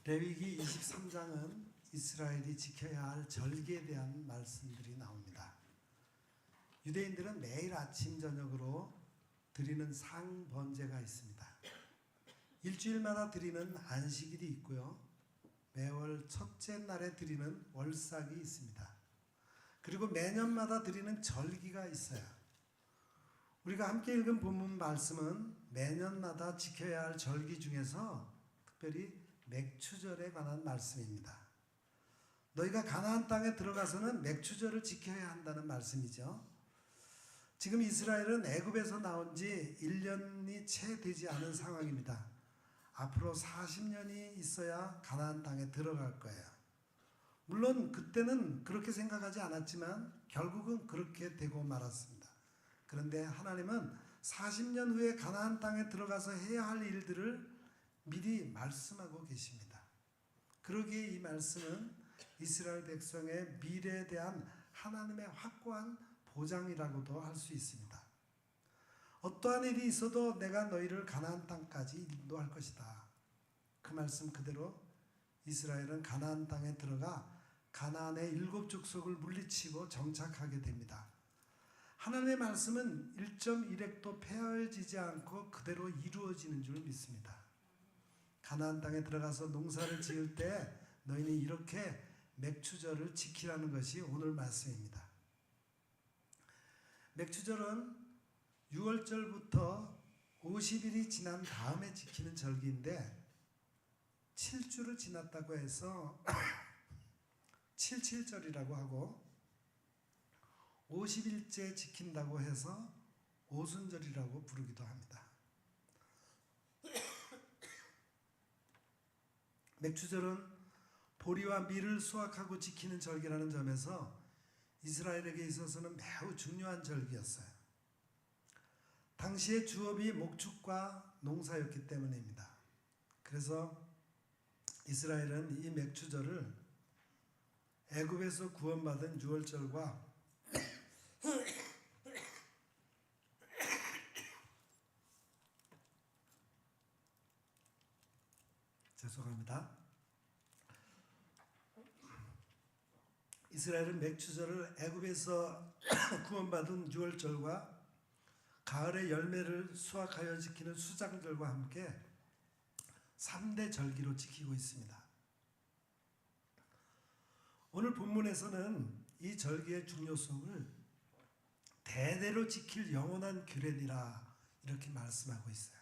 레위기 23장은 이스라엘이 지켜야 할 절기에 대한 말씀들이 나옵니다. 유대인들은 매일 아침 저녁으로 드리는 상번제가 있습니다. 일주일마다 드리는 안식일이 있고요. 매월 첫째 날에 드리는 월삭이 있습니다. 그리고 매년마다 드리는 절기가 있어요. 우리가 함께 읽은 본문 말씀은 매년마다 지켜야 할 절기 중에서 특별히 맥추절에 관한 말씀입니다. 너희가 가나안 땅에 들어가서는 맥추절을 지켜야 한다는 말씀이죠. 지금 이스라엘은 애굽에서 나온 지 1년이 채 되지 않은 상황입니다. 앞으로 40년이 있어야 가나안 땅에 들어갈 거예요. 물론 그때는 그렇게 생각하지 않았지만 결국은 그렇게 되고 말았습니다. 그런데 하나님은 40년 후에 가나안 땅에 들어가서 해야 할 일들을 미리 말씀하고 계십니다. 그러기에 이 말씀은 이스라엘 백성의 미래에 대한 하나님의 확고한 보장이라고도 할 수 있습니다. 어떠한 일이 있어도 내가 너희를 가나안 땅까지 인도할 것이다. 그 말씀 그대로 이스라엘은 가나안 땅에 들어가 가나안의 7 족속을 물리치고 정착하게 됩니다. 하나님의 말씀은 1.1획도 폐허해지지 않고 그대로 이루어지는 줄 믿습니다. 가나안 땅에 들어가서 농사를 지을 때 너희는 이렇게 맥추절을 지키라는 것이 오늘 말씀입니다. 맥추절은 6월절부터 50일이 지난 다음에 지키는 절기인데 7주를 지났다고 해서 77절이라고 하고 50일째 지킨다고 해서 오순절이라고 부르기도 합니다. 맥추절은 보리와 밀을 수확하고 지키는 절기라는 점에서 이스라엘에게 있어서는 매우 중요한 절기였어요. 당시의 주업이 목축과 농사였기 때문입니다. 그래서 이스라엘은 이 맥추절을 애굽에서 구원받은 유월절과 죄송합니다. 이스라엘은 맥추절을 애굽에서 구원받은 유월절과 가을의 열매를 수확하여 지키는 수장절과 함께 3대 절기로 지키고 있습니다. 오늘 본문에서는 이 절기의 중요성을 대대로 지킬 영원한 규례니라 이렇게 말씀하고 있어요.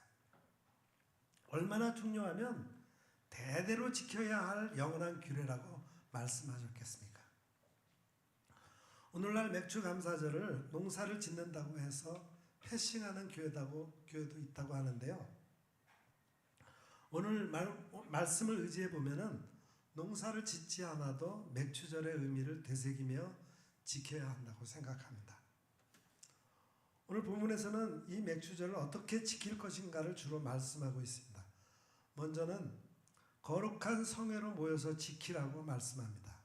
얼마나 중요하면 대대로 지켜야 할 영원한 규례라고 말씀하셨겠습니까? 오늘날 맥추감사절을 농사를 짓는다고 해서 패싱하는 교회도 있다고 하는데요. 오늘 말씀을 의지해 보면은 농사를 짓지 않아도 맥추절의 의미를 되새기며 지켜야 한다고 생각합니다. 오늘 본문에서는 이 맥추절을 어떻게 지킬 것인가를 주로 말씀하고 있습니다. 먼저는 거룩한 성회로 모여서 지키라고 말씀합니다.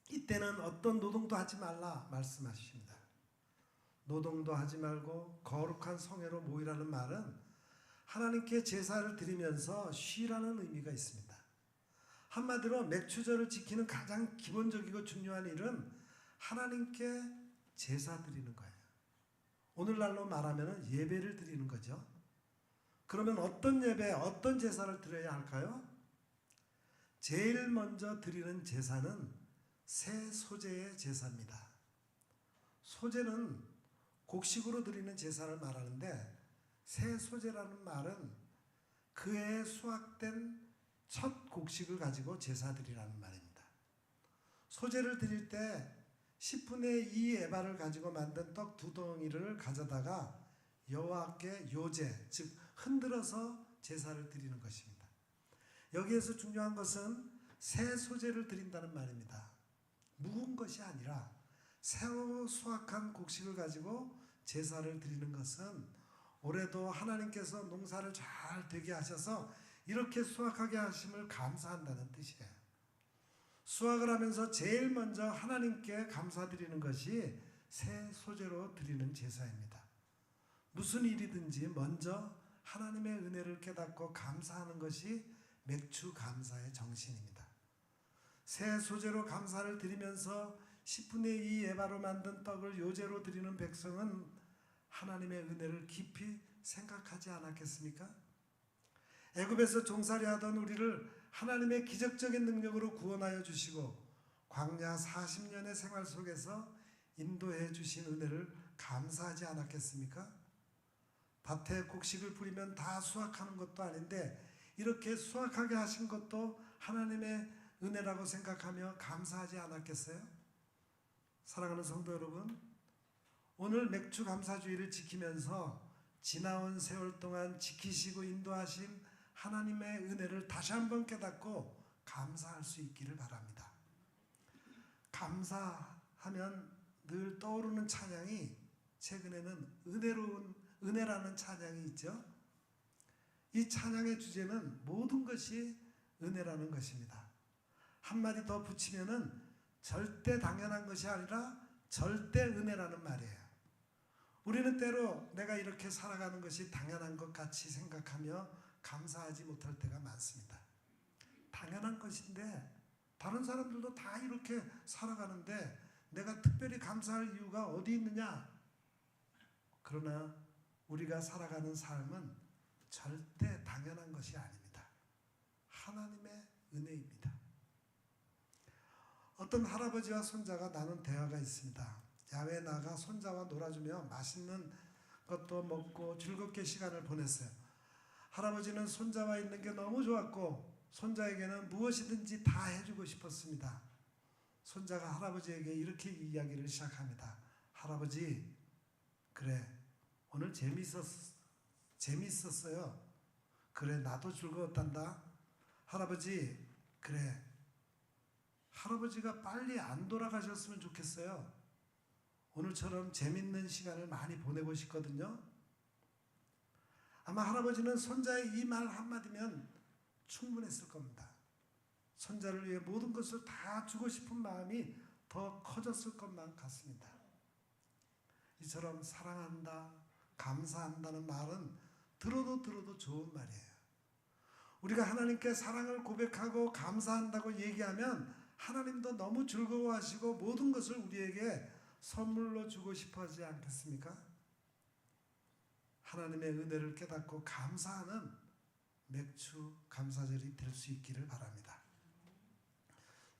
이때는 어떤 노동도 하지 말라 말씀하십니다. 노동도 하지 말고 거룩한 성회로 모이라는 말은 하나님께 제사를 드리면서 쉬라는 의미가 있습니다. 한마디로 맥추절을 지키는 가장 기본적이고 중요한 일은 하나님께 제사 드리는 거예요. 오늘날로 말하면 예배를 드리는 거죠. 그러면 어떤 예배, 어떤 제사를 드려야 할까요? 제일 먼저 드리는 제사는 새 소재의 제사입니다. 소재는 곡식으로 드리는 제사를 말하는데 새 소재라는 말은 그 해에 수확된 첫 곡식을 가지고 제사 드리라는 말입니다. 소재를 드릴 때 10분의 2 에바를 가지고 만든 떡 2덩이를 가져다가 여호와께 요제, 즉 흔들어서 제사를 드리는 것입니다. 여기에서 중요한 것은 새 소재를 드린다는 말입니다. 묵은 것이 아니라 새로 수확한 곡식을 가지고 제사를 드리는 것은 올해도 하나님께서 농사를 잘 되게 하셔서 이렇게 수확하게 하심을 감사한다는 뜻이에요. 수확을 하면서 제일 먼저 하나님께 감사드리는 것이 새 소재로 드리는 제사입니다. 무슨 일이든지 먼저 하나님의 은혜를 깨닫고 감사하는 것이 맥주 감사의 정신입니다. 새 소재로 감사를 드리면서 10분의 2 에바로 만든 떡을 요제로 드리는 백성은 하나님의 은혜를 깊이 생각하지 않았겠습니까? 애굽에서 종살이 하던 우리를 하나님의 기적적인 능력으로 구원하여 주시고 광야 40년의 생활 속에서 인도해 주신 은혜를 감사하지 않았겠습니까? 밭에 곡식을 뿌리면 다 수확하는 것도 아닌데 이렇게 수확하게 하신 것도 하나님의 은혜라고 생각하며 감사하지 않았겠어요? 사랑하는 성도 여러분, 오늘 맥주 감사주의를 지키면서 지나온 세월 동안 지키시고 인도하신 하나님의 은혜를 다시 한번 깨닫고 감사할 수 있기를 바랍니다. 감사하면 늘 떠오르는 찬양이 최근에는 은혜라는 찬양이 있죠. 이 찬양의 주제는 모든 것이 은혜라는 것입니다. 한마디 더 붙이면은 절대 당연한 것이 아니라 절대 은혜라는 말이에요. 우리는 때로 내가 이렇게 살아가는 것이 당연한 것 같이 생각하며 감사하지 못할 때가 많습니다. 당연한 것인데 다른 사람들도 다 이렇게 살아가는데 내가 특별히 감사할 이유가 어디 있느냐? 그러나 우리가 살아가는 삶은 절대 당연한 것이 아닙니다. 하나님의 은혜입니다. 어떤 할아버지와 손자가 나눈 대화가 있습니다. 야외에 나가 손자와 놀아주며 맛있는 것도 먹고 즐겁게 시간을 보냈어요. 할아버지는 손자와 있는 게 너무 좋았고 손자에게는 무엇이든지 다 해주고 싶었습니다. 손자가 할아버지에게 이렇게 이야기를 시작합니다. 할아버지, 그래, 오늘 재밌었어요. 그래, 나도 즐거웠단다. 할아버지, 그래, 할아버지가 빨리 안 돌아가셨으면 좋겠어요. 오늘처럼 재밌는 시간을 많이 보내고 싶거든요. 아마 할아버지는 손자의 이 말 한마디면 충분했을 겁니다. 손자를 위해 모든 것을 다 주고 싶은 마음이 더 커졌을 것만 같습니다. 이처럼 사랑한다, 감사한다는 말은 들어도 좋은 말이에요. 우리가 하나님께 사랑을 고백하고 감사한다고 얘기하면 하나님도 너무 즐거워하시고 모든 것을 우리에게 선물로 주고 싶어 하지 않겠습니까? 하나님의 은혜를 깨닫고 감사하는 맥주 감사절이 될 수 있기를 바랍니다.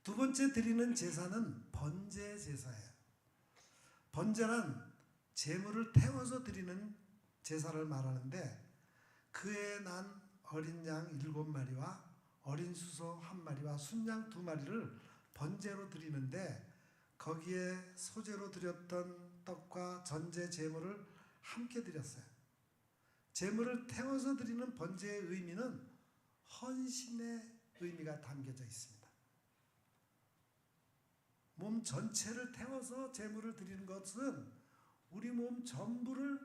두 번째 드리는 제사는 번제 제사예요. 번제란 제물을 태워서 드리는 제사를 말하는데 그에 난 어린 양 7마리와 어린 수소 1마리와 순양 2마리를 번제로 드리는데 거기에 소제로 드렸던 떡과 전제 제물을 함께 드렸어요. 제물을 태워서 드리는 번제의 의미는 헌신의 의미가 담겨져 있습니다. 몸 전체를 태워서 제물을 드리는 것은 우리 몸 전부를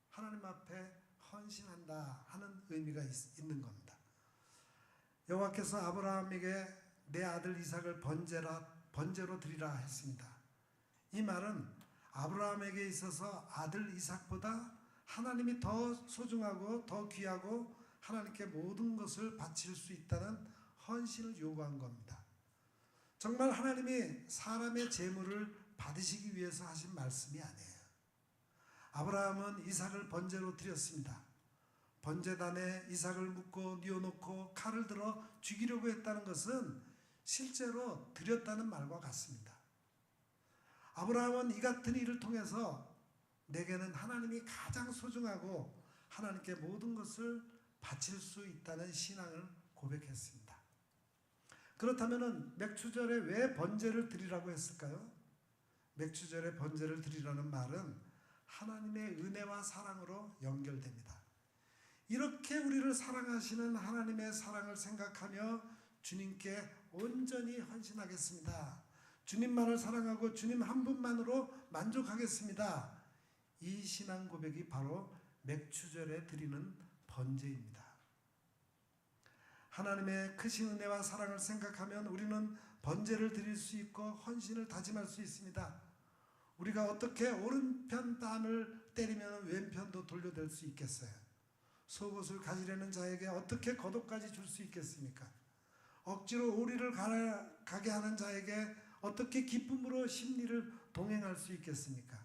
하나님 앞에 헌신한다 하는 의미가 있는 겁니다. 여호와께서 아브라함에게 내 아들 이삭을 번제로 드리라 했습니다. 이 말은 아브라함에게 있어서 아들 이삭보다 하나님이 더 소중하고 더 귀하고 하나님께 모든 것을 바칠 수 있다는 헌신을 요구한 겁니다. 정말 하나님이 사람의 제물을 받으시기 위해서 하신 말씀이 아니에요. 아브라함은 이삭을 번제로 드렸습니다. 번제단에 이삭을 묶고 뉘어놓고 칼을 들어 죽이려고 했다는 것은 실제로 드렸다는 말과 같습니다. 아브라함은 이 같은 일을 통해서 내게는 하나님이 가장 소중하고 하나님께 모든 것을 바칠 수 있다는 신앙을 고백했습니다. 그렇다면 맥주절에 왜 번제를 드리라고 했을까요? 맥주절에 번제를 드리라는 말은 하나님의 은혜와 사랑으로 연결됩니다. 이렇게 우리를 사랑하시는 하나님의 사랑을 생각하며 주님께 온전히 헌신하겠습니다. 주님만을 사랑하고 주님 한 분만으로 만족하겠습니다. 이 신앙 고백이 바로 맥주절에 드리는 번제입니다. 하나님의 크신 은혜와 사랑을 생각하면 우리는 번제를 드릴 수 있고 헌신을 다짐할 수 있습니다. 우리가 어떻게 오른편 땀을 때리면 왼편도 돌려댈 수 있겠어요? 속옷을 가지려는 자에게 어떻게 겉옷까지 줄 수 있겠습니까? 억지로 오리를 가게 하는 자에게 어떻게 기쁨으로 심리를 동행할 수 있겠습니까?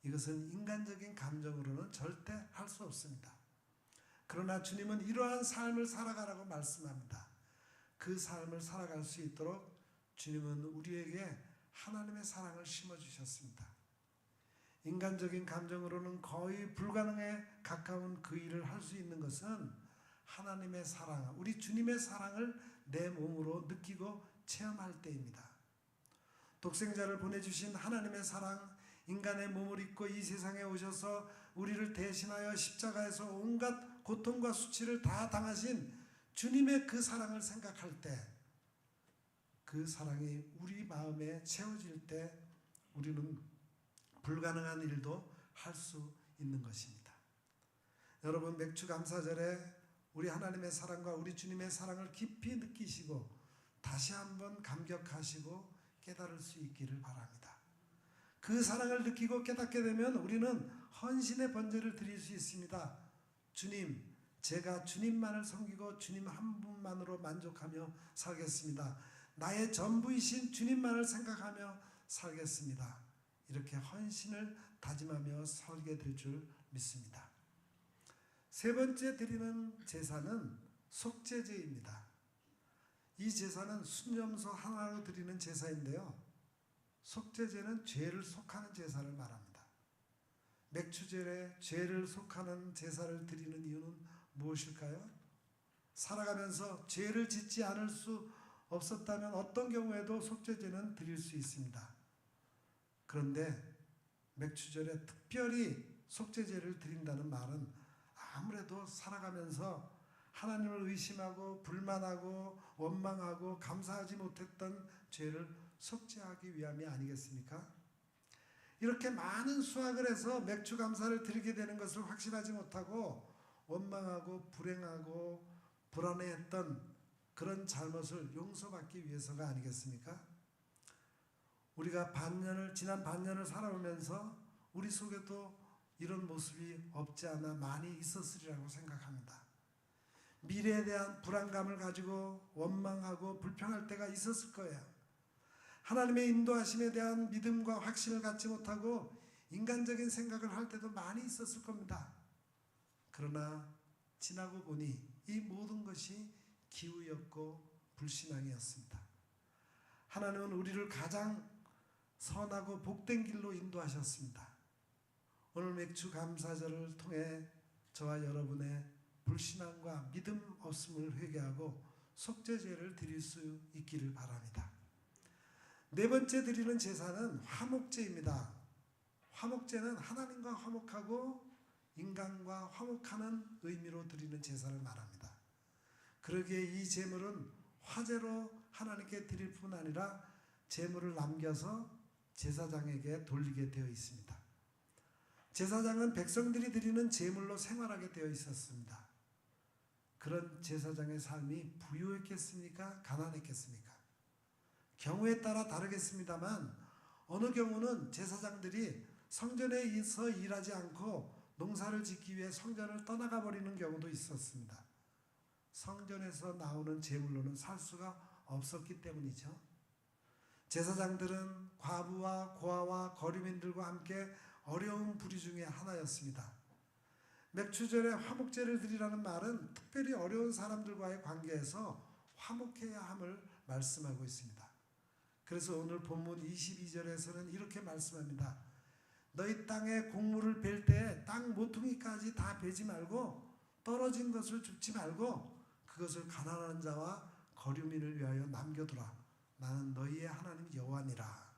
이것은 인간적인 감정으로는 절대 할 수 없습니다. 그러나 주님은 이러한 삶을 살아가라고 말씀합니다. 그 삶을 살아갈 수 있도록 주님은 우리에게 하나님의 사랑을 심어주셨습니다. 인간적인 감정으로는 거의 불가능에 가까운 그 일을 할 수 있는 것은 하나님의 사랑, 우리 주님의 사랑을 내 몸으로 느끼고 체험할 때입니다. 독생자를 보내주신 하나님의 사랑, 인간의 몸을 입고 이 세상에 오셔서 우리를 대신하여 십자가에서 온갖 고통과 수치를 다 당하신 주님의 그 사랑을 생각할 때, 그 사랑이 우리 마음에 채워질 때 우리는 불가능한 일도 할 수 있는 것입니다. 여러분, 맥주감사절에 우리 하나님의 사랑과 우리 주님의 사랑을 깊이 느끼시고 다시 한번 감격하시고 깨달을 수 있기를 바랍니다. 그 사랑을 느끼고 깨닫게 되면 우리는 헌신의 번제를 드릴 수 있습니다. 주님, 제가 주님만을 섬기고 주님 한 분만으로 만족하며 살겠습니다. 나의 전부이신 주님만을 생각하며 살겠습니다. 이렇게 헌신을 다짐하며 살게 될 줄 믿습니다. 세 번째 드리는 제사는 속죄제입니다. 이 제사는 순염소 하나로 드리는 제사인데요. 속죄제는 죄를 속하는 제사를 말합니다. 맥주절에 죄를 속하는 제사를 드리는 이유는 무엇일까요? 살아가면서 죄를 짓지 않을 수 없었다면 어떤 경우에도 속죄제는 드릴 수 있습니다. 그런데 맥주절에 특별히 속죄제를 드린다는 말은 아무래도 살아가면서 하나님을 의심하고 불만하고 원망하고 감사하지 못했던 죄를 속죄하기 위함이 아니겠습니까? 이렇게 많은 수확을 해서 맥주 감사를 드리게 되는 것을 확신하지 못하고 원망하고 불행하고 불안해했던 그런 잘못을 용서받기 위해서가 아니겠습니까? 우리가 지난 반년을 살아오면서 우리 속에도 이런 모습이 없지 않아 많이 있었으리라고 생각합니다. 미래에 대한 불안감을 가지고 원망하고 불평할 때가 있었을 거예요. 하나님의 인도하심에 대한 믿음과 확신을 갖지 못하고 인간적인 생각을 할 때도 많이 있었을 겁니다. 그러나 지나고 보니 이 모든 것이 기우였고 불신앙이었습니다. 하나님은 우리를 가장 선하고 복된 길로 인도하셨습니다. 오늘 맥주 감사절을 통해 저와 여러분의 불신앙과 믿음 없음을 회개하고 속죄제를 드릴 수 있기를 바랍니다. 네 번째 드리는 제사는 화목제입니다. 화목제는 하나님과 화목하고 인간과 화목하는 의미로 드리는 제사를 말합니다. 그러기에 이 제물은 화제로 하나님께 드릴 뿐 아니라 제물을 남겨서 제사장에게 돌리게 되어 있습니다. 제사장은 백성들이 드리는 제물로 생활하게 되어 있었습니다. 그런 제사장의 삶이 부유했겠습니까? 가난했겠습니까? 경우에 따라 다르겠습니다만 어느 경우는 제사장들이 성전에서 일하지 않고 농사를 짓기 위해 성전을 떠나가 버리는 경우도 있었습니다. 성전에서 나오는 제물로는 살 수가 없었기 때문이죠. 제사장들은 과부와 고아와 거류민들과 함께 어려운 부류 중에 하나였습니다. 맥주절에 화목제를 드리라는 말은 특별히 어려운 사람들과의 관계에서 화목해야 함을 말씀하고 있습니다. 그래서 오늘 본문 22절에서는 이렇게 말씀합니다. 너희 땅에 곡물을 벨 때 땅 모퉁이까지 다 베지 말고 떨어진 것을 줍지 말고 그것을 가난한 자와 거류민을 위하여 남겨두라. 나는 너희의 하나님 여호와니라.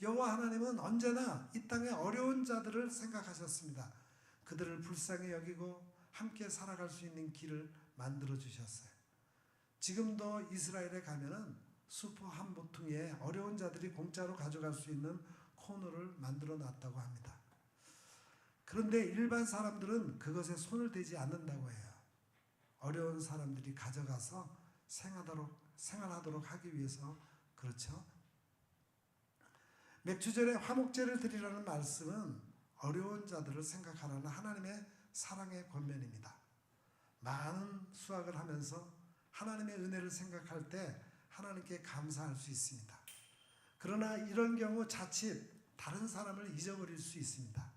여호와 하나님은 언제나 이 땅의 어려운 자들을 생각하셨습니다. 그들을 불쌍히 여기고 함께 살아갈 수 있는 길을 만들어 주셨어요. 지금도 이스라엘에 가면은 수포 한 모퉁이에 어려운 자들이 공짜로 가져갈 수 있는 코너를 만들어 놨다고 합니다. 그런데 일반 사람들은 그것에 손을 대지 않는다고 해요. 어려운 사람들이 가져가서 생활하도록 하기 위해서 그렇죠. 맥주절에 화목제를 드리라는 말씀은 어려운 자들을 생각하라는 하나님의 사랑의 권면입니다. 많은 수학을 하면서 하나님의 은혜를 생각할 때 하나님께 감사할 수 있습니다. 그러나 이런 경우 자칫 다른 사람을 잊어버릴 수 있습니다.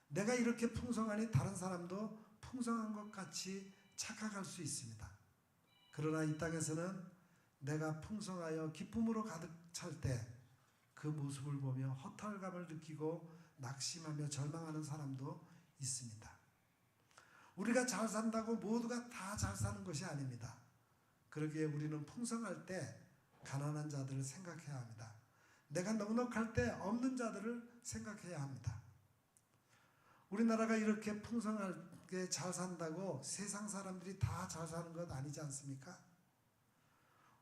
내가 이렇게 풍성하니 다른 사람도 풍성한 것 같이 착각할 수 있습니다. 그러나 이 땅에서는 내가 풍성하여 기쁨으로 가득 찰 때 그 모습을 보며 허탈감을 느끼고 낙심하며 절망하는 사람도 있습니다. 우리가 잘 산다고 모두가 다 잘 사는 것이 아닙니다. 그러기에 우리는 풍성할 때 가난한 자들을 생각해야 합니다. 내가 넉넉할 때 없는 자들을 생각해야 합니다. 우리나라가 이렇게 풍성하게 잘 산다고 세상 사람들이 다 잘 사는 것 아니지 않습니까?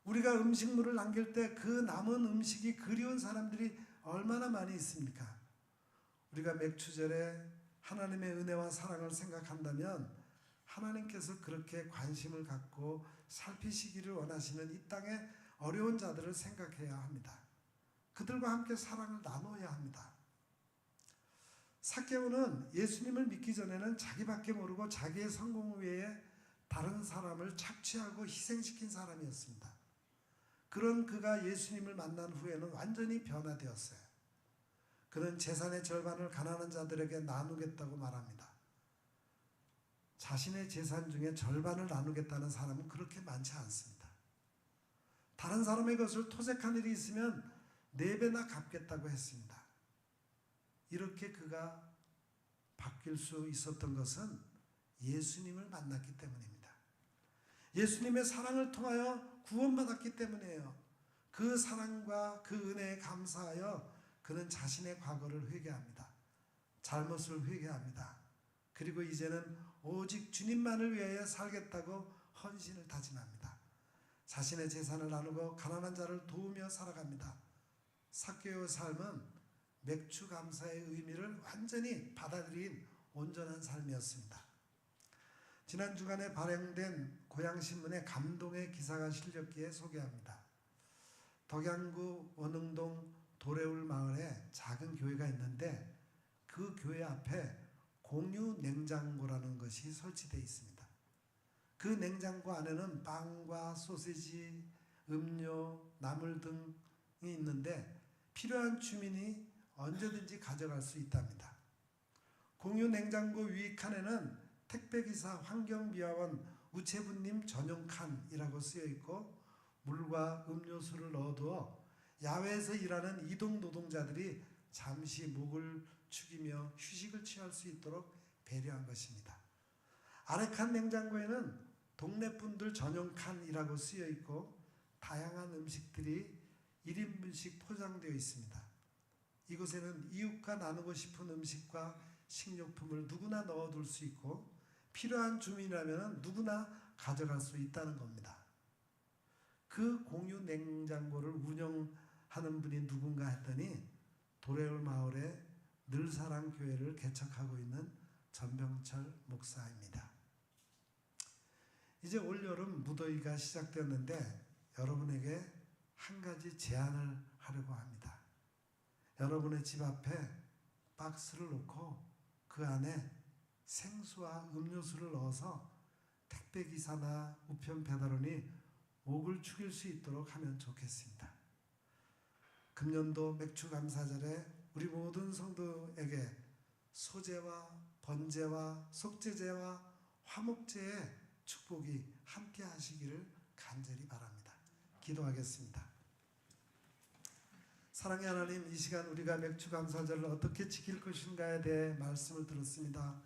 우리가 음식물을 남길 때 그 남은 음식이 그리운 사람들이 얼마나 많이 있습니까? 우리가 맥추절에 하나님의 은혜와 사랑을 생각한다면 하나님께서 그렇게 관심을 갖고 살피시기를 원하시는 이 땅의 어려운 자들을 생각해야 합니다. 그들과 함께 사랑을 나눠야 합니다. 삭개오는 예수님을 믿기 전에는 자기밖에 모르고 자기의 성공 외에 다른 사람을 착취하고 희생시킨 사람이었습니다. 그런 그가 예수님을 만난 후에는 완전히 변화되었어요. 그는 재산의 절반을 가난한 자들에게 나누겠다고 말합니다. 자신의 재산 중에 절반을 나누겠다는 사람은 그렇게 많지 않습니다. 다른 사람의 것을 토색한 일이 있으면 4배나 갚겠다고 했습니다. 이렇게 그가 바뀔 수 있었던 것은 예수님을 만났기 때문입니다. 예수님의 사랑을 통하여 구원받았기 때문이에요. 그 사랑과 그 은혜에 감사하여 그는 자신의 과거를 회개합니다. 잘못을 회개합니다. 그리고 이제는 오직 주님만을 위하여 살겠다고 헌신을 다짐합니다. 자신의 재산을 나누고 가난한 자를 도우며 살아갑니다. 삭개오의 삶은 맥주 감사의 의미를 완전히 받아들인 온전한 삶이었습니다. 지난 주간에 발행된 고향신문의 감동의 기사가 실렸기에 소개합니다. 덕양구 원흥동 도래울 마을에 작은 교회가 있는데 그 교회 앞에 공유 냉장고라는 것이 설치되어 있습니다. 그 냉장고 안에는 빵과 소시지, 음료, 나물 등이 있는데 필요한 주민이 언제든지 가져갈 수 있답니다. 공유 냉장고 위 칸에는 택배기사 환경미화원 우체부님 전용 칸이라고 쓰여 있고 물과 음료수를 넣어두어 야외에서 일하는 이동 노동자들이 잠시 목을 축이며 휴식을 취할 수 있도록 배려한 것입니다. 아래 칸 냉장고에는 동네 분들 전용 칸이라고 쓰여 있고 다양한 음식들이 1인분씩 포장되어 있습니다. 이곳에는 이웃과 나누고 싶은 음식과 식료품을 누구나 넣어둘 수 있고 필요한 주민이라면 누구나 가져갈 수 있다는 겁니다. 그 공유 냉장고를 운영하는 분이 누군가 했더니 도래울 마을에 늘사랑 교회를 개척하고 있는 전병철 목사입니다. 이제 올여름 무더위가 시작되었는데 여러분에게 한 가지 제안을 하려고 합니다. 여러분의 집 앞에 박스를 놓고 그 안에 생수와 음료수를 넣어서 택배기사나 우편 배달원이 목을 축일 수 있도록 하면 좋겠습니다. 금년도 맥주감사절에 우리 모든 성도에게 소제와 번제와 속제제와 화목제의 축복이 함께 하시기를 간절히 바랍니다. 기도하겠습니다. 사랑의 하나님, 이 시간 우리가 맥주감사절을 어떻게 지킬 것인가에 대해 말씀을 들었습니다.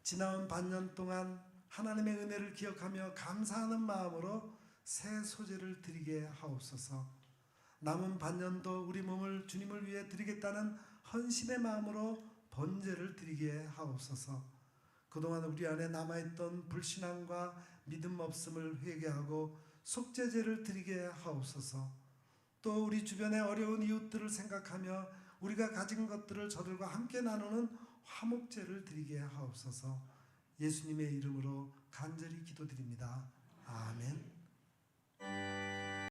지나온 반년 동안 하나님의 은혜를 기억하며 감사하는 마음으로 새 소제를 드리게 하옵소서. 남은 반년도 우리 몸을 주님을 위해 드리겠다는 헌신의 마음으로 번제를 드리게 하옵소서. 그동안 우리 안에 남아있던 불신앙과 믿음 없음을 회개하고 속죄제를 드리게 하옵소서. 또 우리 주변의 어려운 이웃들을 생각하며 우리가 가진 것들을 저들과 함께 나누는 화목제를 드리게 하옵소서. 예수님의 이름으로 간절히 기도드립니다. 아멘.